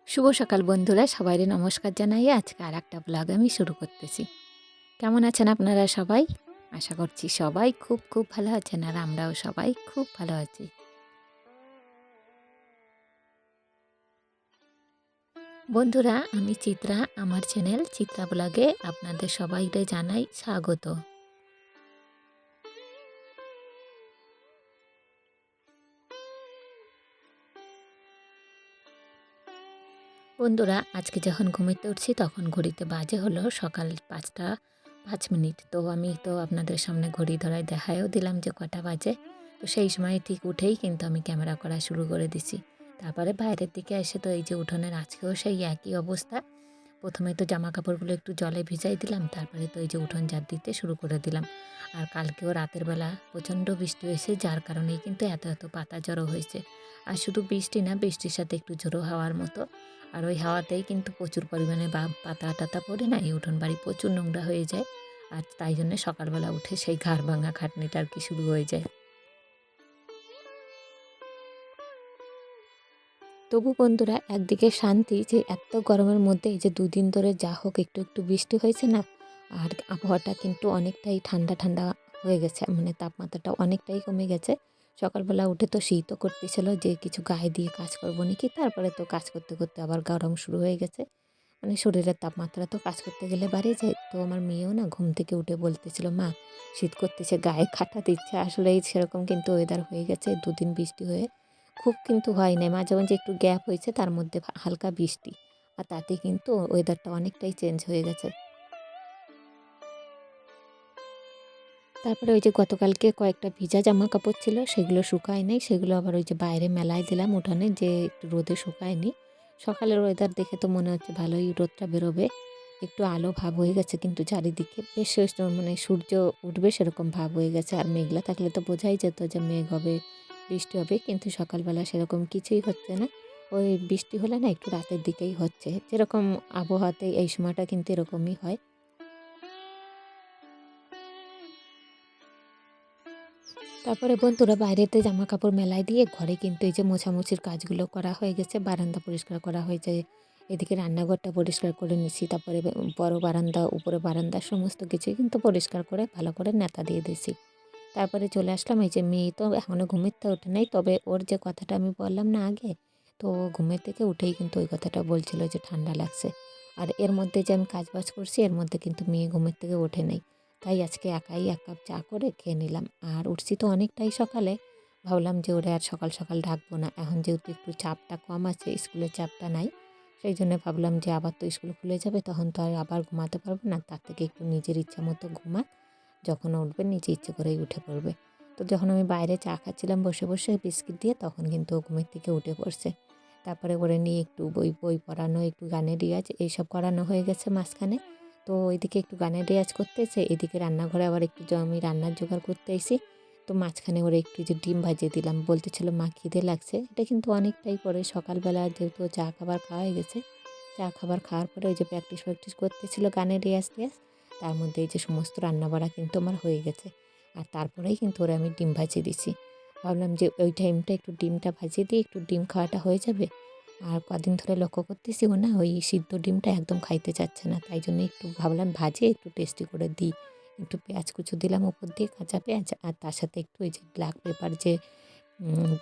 শুভ সকাল বন্ধুরা, সবাইকে নমস্কার জানাই। আজকে আরেকটা ব্লগ আমি শুরু করতেছি। কেমন আছেন আপনারা সবাই? আশা করছি সবাই খুব খুব ভালো আছেন, আর আমরাও সবাই খুব ভালো আছি। বন্ধুরা, আমি চিত্রা, আমার চ্যানেল চিত্রা ব্লগে আপনাদের সবাইকে জানাই স্বাগত। বন্ধুরা, আজকে যখন ঘুমিতে উঠছি তখন ঘড়িতে বাজে হলো সকাল 5টা 5 মিনিট। তো আমি তো আপনাদের সামনে ঘড়ি ধরায় দেখায়ও দিলাম যে কটা বাজে। তো সেই সময় ঠিক উঠেই কিন্তু আমি ক্যামেরা করা শুরু করে দিছি। তারপরে বাইরের দিকে এসে তো এই যে উঠোনের আজকেও সেই একই অবস্থা। প্রথমে তো জামা কাপড়গুলো একটু জলে ভিজাই দিলাম, তারপরে তো এই যে উঠোন ঝাড় দিতে শুরু করে দিলাম। আর কালকেও রাতের বেলা প্রচণ্ড বৃষ্টি হয়েছে, যার কারণেই কিন্তু এত এত পাতা জড়ো হয়েছে। আর শুধু বৃষ্টি না, বৃষ্টির সাথে একটু ঝোড়ো হাওয়ার মতো। আর ওই হাওয়াতেই কিন্তু প্রচুর পরিমাণে পাতা টাতা পড়ে না, এই উঠোন বাড়ি প্রচুর নোংরা হয়ে যায়। আর তাই জন্য সকালবেলা উঠে সেই ঘাড় ভাঙা খাটনিটা আর কি শুরু হয়ে যায়। তবু বন্ধুরা, একদিকে শান্তি যে এত গরমের মধ্যে এই যে 2 দিন ধরে যা হোক একটু একটু বৃষ্টি হয়েছে না, আর আবহাওয়াটা কিন্তু অনেকটাই ঠান্ডা ঠান্ডা হয়ে গেছে, মানে তাপমাত্রাটা অনেকটাই কমে গেছে। সকালবেলা উঠে তো শীতও করতেছিল যে কিছু গায়ে দিয়ে কাজ করবো নাকি, তারপরে তো কাজ করতে করতে আবার গরম শুরু হয়ে গেছে। মানে শরীরের তাপমাত্রা তো কাজ করতে গেলে বাড়িয়ে যায়। তো আমার মেয়েও না ঘুম থেকে উঠে বলতেছিল, মা শীত করতেছে, গায়ে কাঁটা দিচ্ছে। আসলেই সেরকম কিন্তু ওয়েদার হয়ে গেছে 2 দিন বৃষ্টি হয়ে। খুব কিন্তু হয় নাই, মাঝে মাঝে একটু গ্যাপ হয়েছে, তার মধ্যে হালকা বৃষ্টি। আর তাতে কিন্তু ওয়েদারটা অনেকটাই চেঞ্জ হয়ে গেছে। তারপরে ওই যে গতকালকে কয়েকটা ভিজা জামা কাপড় ছিল, সেগুলো শুকায় নাই, সেগুলো আবার ওই যে বাইরে মেলায় দিলাম উঠানে, যে একটু রোদে শুকায়নি। সকালের ওয়েদার দেখে তো মনে হচ্ছে ভালোই রোদটা বেরোবে, একটু আলো ভাব হয়ে গেছে, কিন্তু চারিদিকে বেশ মানে সূর্য উঠবে সেরকম ভাব হয়ে গেছে। আর মেঘলা থাকলে তো বোঝাই যেত যে মেঘ হবে, বৃষ্টি হবে, কিন্তু সকালবেলা সেরকম কিছুই হচ্ছে না। ওই বৃষ্টি হলে না একটু রাতের দিকেই হচ্ছে, যেরকম আবহাওয়াতে এই সময়টা কিন্তু এরকমই হয়। তারপরে বন্ধুরা, বাইরেতে জামা কাপড় মেলায় দিয়ে ঘরে কিন্তু এই যে মোছামুছির কাজগুলো করা হয়ে গেছে, বারান্দা পরিষ্কার করা হয়েছে, এদিকে রান্নাঘরটা পরিষ্কার করে নিছি, তারপরে বড় বারান্দা, উপরে বারান্দা সমস্ত কিছুই কিন্তু পরিষ্কার করে ভালো করে নেতা দিয়ে দিছি। তারপরে চলে আসলাম, এই যে মেয়ে তো এখনও ঘুমের থেকে ওঠে নাই, তবে ওর যে কথাটা আমি বললাম না আগে, তো ঘুমের থেকে উঠেই কিন্তু ওই কথাটা বলছিল যে ঠান্ডা লাগছে। আর এর মধ্যে যে আমি কাজবাজ করছি, এর মধ্যে কিন্তু মেয়ে ঘুমের থেকে ওঠে নাই। তাই আজকে একাই 1 কাপ চা করে খেয়ে নিলাম। আর উঠছি তো অনেকটাই সকালে, ভাবলাম যে ওরে আর সকাল সকাল ডাকবো না, এখন যেহেতু একটু চাপটা কম আছে, স্কুলের চাপটা নাই, সেই জন্য ভাবলাম যে আবার তো স্কুল খুলে যাবে, তখন তো আর আবার ঘুমাতে পারবো না, তার থেকে একটু নিজের ইচ্ছা মতো ঘুমা, যখন উঠবে নিজে ইচ্ছে করেই উঠে পড়বে। তো যখন আমি বাইরে চা খাচ্ছিলাম বসে বসে বিস্কিট দিয়ে, তখন কিন্তু ও ঘুমের থেকে উঠে পড়ছে। তারপরে করে নিয়ে একটু বই বই পড়ানো, একটু গানের রেওয়াজ এইসব করানো হয়ে গেছে মাঝখানে। তো ওইদিকে একটু গানের রেওয়াজ করতেছে, এদিকে রান্নাঘরে আবার একটু আমি রান্নার জোগাড় করতে এসি। তো মাঝখানে ওরা একটু যে ডিম ভাজিয়ে দিলাম, বলতেছিল মা খিদে লাগছে। এটা কিন্তু অনেকটাই পরে সকালবেলা, যেহেতু চা খাবার খাওয়া হয়ে গেছে, চা খাবার খাওয়ার পরে ওই যে প্র্যাকটিস ফ্যাকটিস করতেছিল গানের রেওয়াজ টেয়াজ, তার মধ্যে এই যে সমস্ত রান্নাবাড়া কিন্তু আমার হয়ে গেছে। আর তারপরেই কিন্তু ওরা আমি ডিম ভাজিয়ে দিছি। ভাবলাম যে ওই টাইমটা একটু ডিমটা ভাজিয়ে দিই, একটু ডিম খাওয়াটা হয়ে যাবে। আর কদিন ধরে লক্ষ্য করতেছি ও না ওই সিদ্ধ ডিমটা একদম খাইতে চাচ্ছে না, তাই জন্য একটু ভাবলাম ভাজিয়ে একটু টেস্টি করে দিই। একটু পেঁয়াজ কুচু দিলাম উপর দিয়ে, কাঁচা পেঁয়াজ, আর তার সাথে একটু ওই যে ব্ল্যাক পেপার যে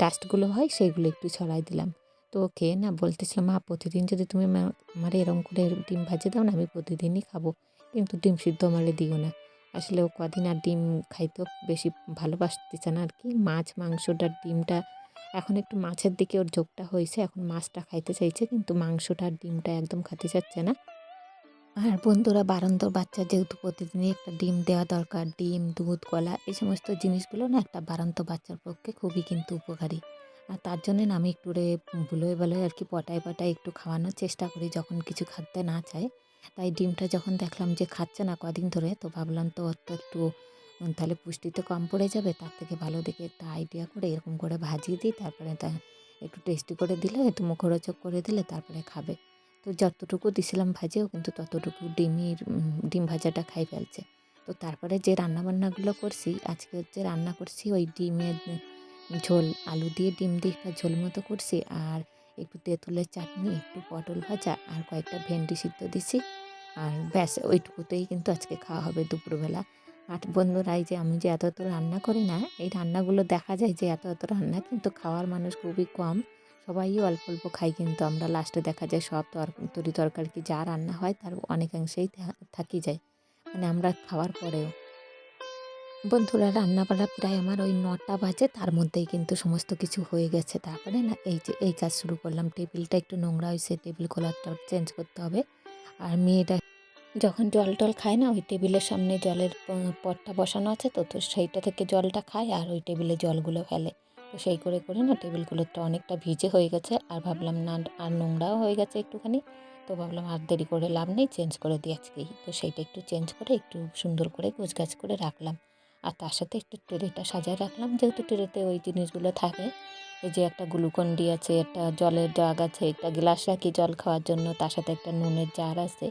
ডাস্টগুলো হয় সেইগুলো একটু ছড়াই দিলাম। তো খেয়ে না বলতেছিল, মা প্রতিদিন যদি তুমি আমার এরকম করে ডিম ভাজি দাও না, আমি প্রতিদিনই খাবো, কিন্তু ডিম সিদ্ধ আমারে দিও না। আসলে ও কদিন আর ডিম খাইতেও বেশি ভালোবাসতেছে না আর কি, মাছ মাংসটা ডিমটা, এখন একটু মাছের দিকে ওর ঝোঁকটা হয়েছে, এখন মাছটা খাইতে চাইছে, কিন্তু মাংসটা আর ডিমটা একদম খেতে চাচ্ছে না। আর বন্ধুরা, বারন্দর বাচ্চা যেহেতু প্রতিদিনই একটা ডিম দেওয়া দরকার, ডিম দুধ কলা এই সমস্ত জিনিসগুলো না একটা বারান্ত বাচ্চার পক্ষে খুবই কিন্তু উপকারী। আর তার জন্য না আমি একটু বুলোয় বেলোয় আর কি পটায় পটায় একটু খাওয়ানোর চেষ্টা করি যখন কিছু খাতে না চায়। তাই ডিমটা যখন দেখলাম যে খাচ্ছে না কদিন ধরে, তো ভাবলাম তো ওর তো একটু তাহলে পুষ্টিতে কম পড়ে যাবে, তার থেকে ভালো দেখে একটা আইডিয়া করে এরকম করে ভাজিয়ে দিই, তারপরে তা একটু টেস্টি করে দিলে, একটু মুখরোচক করে দিলে তারপরে খাবে। তো যতটুকু দিছিলাম ভাজেও কিন্তু ততটুকু ডিম ভাজাটা খাই ফেলছে। তো তারপরে যে রান্নাবান্নাগুলো করছি, আজকে হচ্ছে রান্না করছি ওই ডিমের ঝোল, আলু দিয়ে ডিম দিয়ে একটা ঝোল মতো করছি। আর একটু তেঁতুলের চাটনি, একটু পটল ভাজা আর কয়েকটা ভেন্ডি সিদ্ধ দিছি। আর ব্যাস ওইটুকুতেই কিন্তু আজকে খাওয়া হবে দুপুরবেলা। আর বন্ধুরা এই যে আমি যে এত রান্না করি না, এই রান্নাগুলো দেখা যায় যে এত রান্না কিন্তু খাওয়ার মানুষ খুবই কম। সবাই অল্প অল্প খাই, কিন্তু আমরা লাস্টে দেখা যায় সব তরি তরকারি কি যা রান্না হয় তার অনেকাংশেই থাকি যায়, মানে আমরা খাওয়ার পরেও। বন্ধুরা রান্নাবাড়া প্রায় আমার ওই ৯টা বাজে, তার মধ্যেই কিন্তু সমস্ত কিছু হয়ে গেছে। তারপরে না এই যে এই কাজ শুরু করলাম, টেবিলটা একটু নোংরা হয়েছে, টেবিল ক্লথটা চেঞ্জ করতে হবে। আর মেয়েটা যখন জল টল খায় না, ওই টেবিলের সামনে জলের পটটা বসানো আছে, তো সেইটা থেকে জলটা খায় আর ওই টেবিলে জলগুলো ফেলে। তো সেই করে করে না টেবিলগুলোটা অনেকটা ভিজে হয়ে গেছে, আর ভাবলাম না আর নোংরাও হয়ে গেছে একটুখানি। তো ভাবলাম আর দেরি করে লাভ নেই, চেঞ্জ করে দিই আজকেই। তো সেইটা একটু চেঞ্জ করে একটু সুন্দর করে গোছগাছ করে রাখলাম। আর তার সাথে একটু ট্রেটা সাজায় রাখলাম, যেহেতু ট্রেতে ওই জিনিসগুলো থাকে। এই যে একটা গ্লুকন-ডি আছে, একটা জলের জাগ আছে, একটা গ্লাস রাখি জল খাওয়ার জন্য, তার সাথে একটা নুনের জার আছে,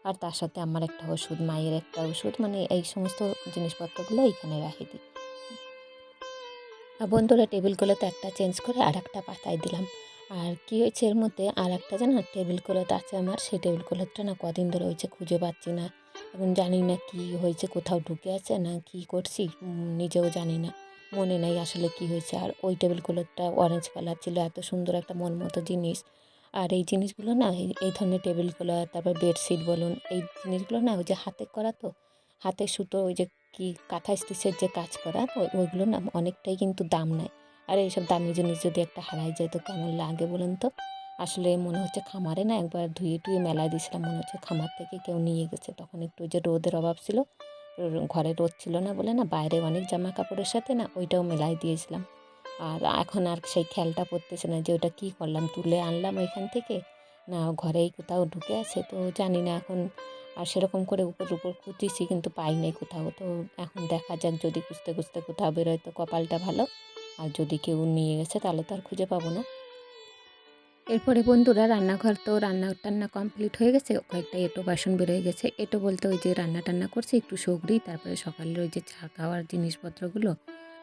আর তার সাথে আমার একটা ওষুধ, মায়ের একটা ওষুধ, মানে এই সমস্ত জিনিসপত্রগুলো এইখানে রাখি দিই। আর বন্ধুরা টেবিলগুলোতে একটা চেঞ্জ করে আর একটা পাতায় দিলাম। আর কি হয়েছে এর মধ্যে আর একটা জানো টেবিল ক্লথ আছে আমার, সেই টেবিল ক্লথটা না কদিন ধরে হয়েছে খুঁজে পাচ্ছি না। এখন জানি না কি হয়েছে, কোথাও ঢুকে আছে না কি করছি নিজেও জানি না, মনে নাই আসলে কি হয়েছে। আর ওই টেবিল ক্লথটা অরেঞ্জ কালার ছিল, এত সুন্দর একটা মন মতো জিনিস। আর এই জিনিসগুলো না এই ধরনের টেবিল ক্লথ, তারপর বেডশিট বলুন, এই জিনিসগুলো না ওই যে হাতে করা, তো হাতে সুতো ওই যে কি কাঁথা স্টিচের যে কাজ করা, ওইগুলো না অনেকটাই কিন্তু দাম নেয়। আর এইসব দামি জিনিস যদি একটা হারাই যায় তো কেমন লাগে বলুন তো। আসলে মনে হচ্ছে খামারে না একবার ধুয়ে টুয়ে মেলায় দিয়েছিলাম, মনে হচ্ছে খামার থেকে কেউ নিয়ে গেছে। তখন একটু ওই যে রোদের অভাব ছিল, ঘরে রোদ ছিল না বলে না বাইরে অনেক জামা কাপড়ের সাথে না ওইটাও মেলায় দিয়েছিলাম। আর এখন আর সেই খেয়ালটা পড়তেছে না যে ওটা কী করলাম, তুলে আনলাম ওইখান থেকে না ঘরেই কোথাও ঢুকে আছে, তো জানি না এখন। আর সেরকম করে উপর উপর খুঁজেছি কিন্তু পাই নাই কোথাও। তো এখন দেখা যাক, যদি খুঁজতে খুঁজতে কোথাও বেরোয় তো কপালটা ভালো, আর যদি কেউ নিয়ে গেছে তাহলে তো আর খুঁজে পাবো না। এরপরে বন্ধুরা রান্নাঘর তো রান্না টান্না কমপ্লিট হয়ে গেছে, কয়েকটা এঁটো বাসন বেরোয় গেছে। এঁটো বলতে ওই যে রান্না টান্না করছি একটু সগড়ি, তারপরে সকালের ওই যে চা খাওয়ার জিনিসপত্রগুলো,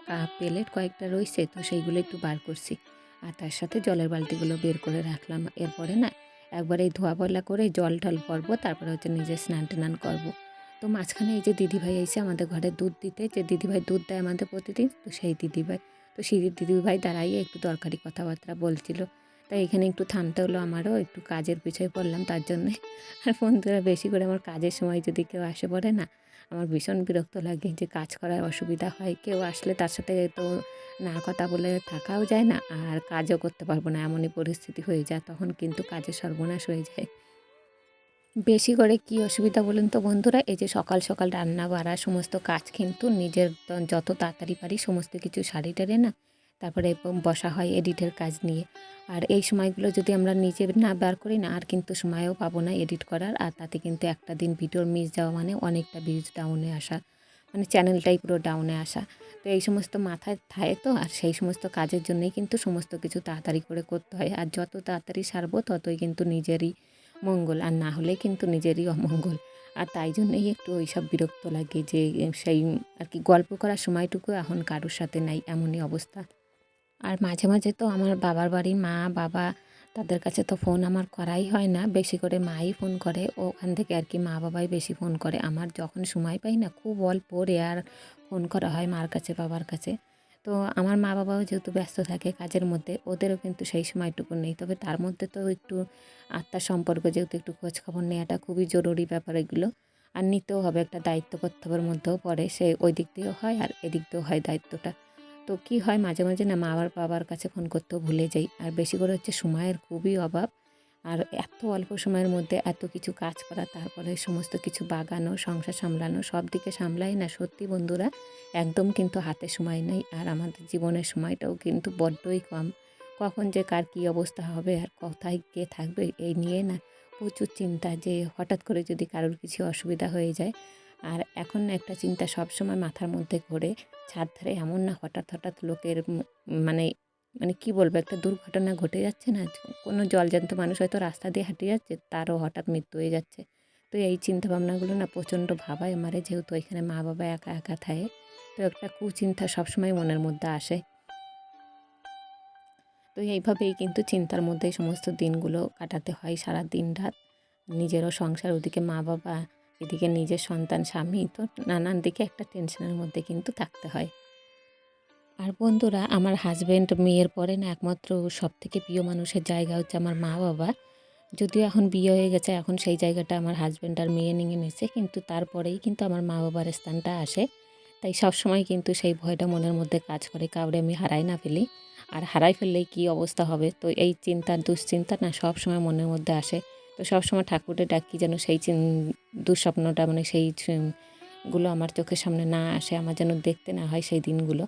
কাপ প্লেট কয়েকটা রয়েছে, তো সেইগুলো একটু বার করছি। আর তার সাথে জলের বালতিগুলো বের করে রাখলাম। এরপরে না একবার এই ধোয়া পয়লা করে জল টল ভরবো, তারপরে হচ্ছে নিজে স্নান টান করবো। তো মাঝখানে এই যে দিদিভাই এসে আমাদের ঘরে দুধ দিতে, যে দিদিভাই দুধ দেয় আমাদের প্রতিদিন, তো সেই দিদিভাই, তো সেই দিদিভাই দাঁড়াইয়ে একটু দরকারি কথাবার্তা বলছিল। তাই এখানে একটু থামতে হলো, আমারও একটু কাজের পিছনে পড়লাম তার জন্যে। আর বন্ধুরা বেশি করে আমার কাজের সময় যদি কেউ আসে পড়ে না, আমার ভীষণ বিরক্ত লাগে, যে কাজ করার অসুবিধা হয়। কেউ আসলে তার সাথে তো না কথা বলে থাকাও যায় না, আর কাজও করতে পারবো না, এমনই পরিস্থিতি হয়ে যায়। তখন কিন্তু কাজের সর্বনাশ হয়ে যায়। বেশি করে কি অসুবিধা বলুন তো বন্ধুরা, এই যে সকাল সকাল রান্না বাড়া সমস্ত কাজ কিন্তু নিজের যত তাড়াতাড়ি পারি সমস্ত কিছু সারি টারে না, তারপরে বসা হয় এডিটের কাজ নিয়ে। আর এই সময়গুলো যদি আমরা নিজে না বার করি না, আর কিন্তু সময়ও পাবো না এডিট করার। আর তাতে কিন্তু একটা দিন ভিডিওর মিস যাওয়া মানে অনেকটা ভিউজ ডাউনে আসা, মানে চ্যানেলটাই পুরো ডাউনে আসা। তো এই সমস্ত মাথায় থাকে, তো আর সেই সমস্ত কাজের জন্যই কিন্তু সমস্ত কিছু তাড়াতাড়ি করে করতে হয়। আর যত তাড়াতাড়ি সারবো ততই কিন্তু নিজেরই মঙ্গল, আর না হলে কিন্তু নিজেরই অমঙ্গল। আর তাই জন্যই একটু ওইসব বিরক্ত লাগে, যে সেই আর কি গল্প করার সময়টুকু এখন কারোর সাথে নাই, এমনই অবস্থা। আর মাঝে মাঝে তো আমার বাবার বাড়ি মা বাবা, তাদের কাছে তো ফোন আমার করাই হয় না, বেশি করে মাই ফোন করে, ওখান থেকে আর কি মা বাবাই বেশি ফোন করে। আমার যখন সময় পাই না, খুব অল্প রেয়ার ফোন করা হয় মার কাছে বাবার কাছে। তো আমার মা বাবাও যেহেতু ব্যস্ত থাকে কাজের মধ্যে, ওদেরও কিন্তু সেই সময়টুকু নেই। তবে তার মধ্যে তো একটু আত্মার সম্পর্ক, যেহেতু একটু খোঁজ খবর নেওয়াটা খুবই জরুরি ব্যাপার এগুলো। আর নিতেও হবে, একটা দায়িত্ব কর্তব্যের মধ্যেও পড়ে, সে ওই দিক দিয়েও হয় আর এদিক দিয়েও হয় দায়িত্বটা। তো কি হয় মাঝে মাঝে না মা বাবার কাছে ফোন করতেও ভুলে যাই। আর বেশি করে হচ্ছে সময়ের খুবই অভাব। আর এত অল্প সময়ের মধ্যে এত কিছু কাজ করা, তারপরে সমস্ত কিছু বাগানো, সংসার সামলানো, সব দিকে সামলাই না, সত্যি বন্ধুরা একদম কিন্তু হাতে সময় নেই। আর আমাদের জীবনের সময়টাও কিন্তু বড্ডই কম। কখন যে কার কী অবস্থা হবে আর কোথায় কে থাকবে, এই নিয়ে না প্রচুর চিন্তা, যে হঠাৎ করে যদি কারোর কিছু অসুবিধা হয়ে যায়। আর এখন একটা চিন্তা সবসময় মাথার মধ্যে ঘোরে, ছাদ ধারে এমন না হঠাৎ হঠাৎ লোকের মানে মানে কি বলবো, একটা দুর্ঘটনা ঘটে যাচ্ছে না, কোনো জলজ্যান্ত মানুষ হয়তো রাস্তা দিয়ে হাঁটে যাচ্ছে, তারও হঠাৎ মৃত্যু হয়ে যাচ্ছে। তো এই চিন্তা ভাবনাগুলো না প্রচণ্ড ভাবায় আমারে, যেহেতু এখানে মা বাবা একা একা থাকে। তো একটা কুচিন্তা সবসময় মনের মধ্যে আসে। তো এইভাবেই কিন্তু চিন্তার মধ্যে সমস্ত দিনগুলো কাটাতে হয়, সারা দিন রাত। নিজেরও সংসার, ওদিকে মা বাবা, এদিকে নিজের সন্তান, স্বামী, তো নানান দিকে একটা টেনশনের মধ্যে কিন্তু থাকতে হয়। আর বন্ধুরা, আমার হাজব্যান্ড মেয়ের পরে না একমাত্র সবথেকে প্রিয় মানুষের জায়গা হচ্ছে আমার মা বাবা। যদিও এখন বিয়ে হয়ে গেছে, এখন সেই জায়গাটা আমার হাজব্যান্ড আর মেয়ে নিয়ে নিয়েছে, কিন্তু তারপরেই কিন্তু আমার মা বাবার স্থানটা আসে। তাই সবসময় কিন্তু সেই ভয়টা মনের মধ্যে কাজ করে, কাউরে আমি হারাই না ফেলি। আর হারাই ফেললেই কী অবস্থা হবে, তো এই চিন্তা দুশ্চিন্তা না সবসময় মনের মধ্যে আসে। তো সবসময় ঠাকুরে ডাকি যেন সেই দুঃস্বপ্নটা, মানে সেই গুলো আমার চোখের সামনে না আসে, আমার যেন দেখতে না হয় সেই দিনগুলো।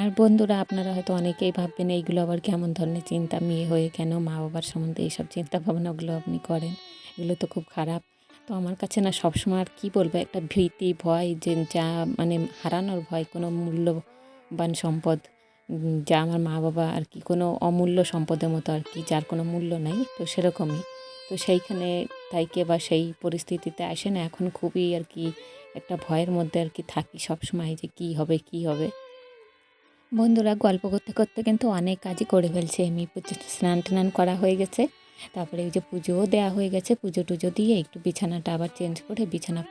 আর বন্ধুরা, আপনারা হয়তো অনেকেই ভাববেন এইগুলো আবার কেমন ধরনের চিন্তা, মেয়ে হয়ে কেন মা বাবার সম্বন্ধে এইসব চিন্তা ভাবনাগুলো আপনি করেন, এগুলো তো খুব খারাপ। তো আমার কাছে না সবসময় আর কী বলবো, একটা ভীতি, ভয়, যে যা মানে হারানোর ভয়, কোনো মূল্যবান সম্পদ, যা আমার মা বাবা আর কি কোনো অমূল্য সম্পদের মতো আর কি, যার কোনো মূল্য নাই, তো সেরকমই। তো সেইখানে থাইকে বা সেই পরিস্থিতিতে আসে না, এখন খুবই আর কি একটা ভয়ের মধ্যে আর কি থাকি সবসময়, যে কী হবে কী হবে। বন্ধুরা, গল্প করতে করতে কিন্তু অনেক কাজই করে ফেলছি আমি। স্নান টান করা হয়ে গেছে, তারপরে এই যে পুজোও দেওয়া হয়ে গেছে। পুজো টুজো দিয়ে একটু বিছানাটা আবার চেঞ্জ করে বিছানা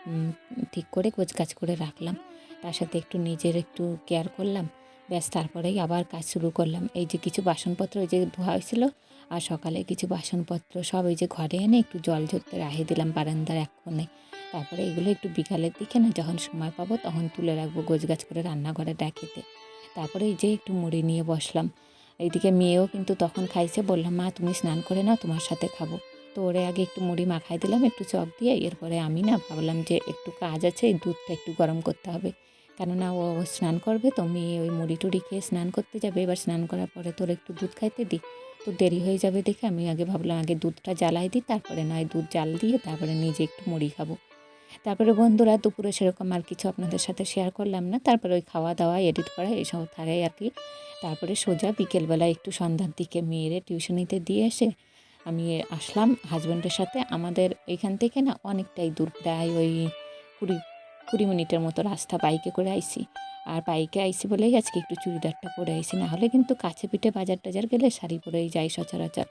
ঠিক করে গোছগাছ করে রাখলাম। তার সাথে একটু নিজের একটু কেয়ার করলাম, ব্যাস তারপরেই আবার কাজ শুরু করলাম। এই যে কিছু বাসনপত্র ওই যে ধোয়া হয়েছিল, আর সকালে কিছু বাসনপত্র সব ওই যে ঘরে এনে একটু জল ঝরতে রাখিয়ে দিলাম বারান্দার এক কোণে। তারপরে এগুলো একটু বিকালের দিকে না যখন সময় পাবো তখন তুলে রাখবো গোছগাছ করে রান্নাঘরে রেখেতে। তারপরে এই যে একটু মুড়ি নিয়ে বসলাম। এইদিকে মেয়েও কিন্তু তখন খাইছে, বললাম মা তুমি স্নান করে নাও, তোমার সাথে খাবো। তো ওরে আগে একটু মুড়ি মাখাই দিলাম একটু চক দিয়ে। এরপরে আমি না ভাবলাম যে একটু কাজ আছে, এই দুধটা একটু গরম করতে হবে, কেননা ও স্নান করবে, তো মেয়ে ওই মুড়ি টুড়ি খেয়ে স্নান করতে যাবে। এবার স্নান করার পরে তোর একটু দুধ খাইতে দিই, তো দেরি হয়ে যাবে দেখে আমি আগে ভাবলাম আগে দুধটা জ্বালাই দিই, তারপরে নয় দুধ জাল দিয়ে তারপরে নিজে একটু মুড়ি খাবো। তারপরে বন্ধুরা, দুপুরে সেরকম আর কিছু আপনাদের সাথে শেয়ার করলাম না। তারপরে ওই খাওয়া দাওয়া, এডিট করা এসব থাকে আর কি। তারপরে সোজা বিকেলবেলা একটু সন্ধ্যার দিকে মেয়েরে টিউশনিতে দিয়ে এসে আমি আসলাম হাজব্যান্ডের সাথে। আমাদের এখান থেকে না অনেকটাই দূর, প্রায় ওই 20 মিনিটের মতো রাস্তা, বাইকে করে আইছি। আর বাইকে আইছি বলেই আজকে একটু চুড়িদারটা পরে আইছি, না হলে কিন্তু কাছে পিঠে বাজার টাজার গেলে শাড়ি পরেই যাই সচরাচর।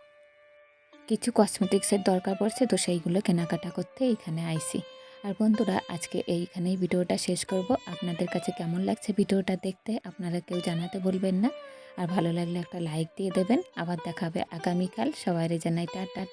কিছু কসমেটিক্সের দরকার পড়ছে, তো সেইগুলো কেনাকাটা করতে এইখানে আইছি। আর বন্ধুরা, আজকে এইখানেই ভিডিওটা শেষ করব। আপনাদের কাছে কেমন লাগছে ভিডিওটা দেখতে আপনারা কেউ জানাতে বলবেন না। আর ভালো লাগলে একটা লাইক দিয়ে দেবেন। আবার দেখা হবে আগামীকাল। সবাইরে জানাই টাটা।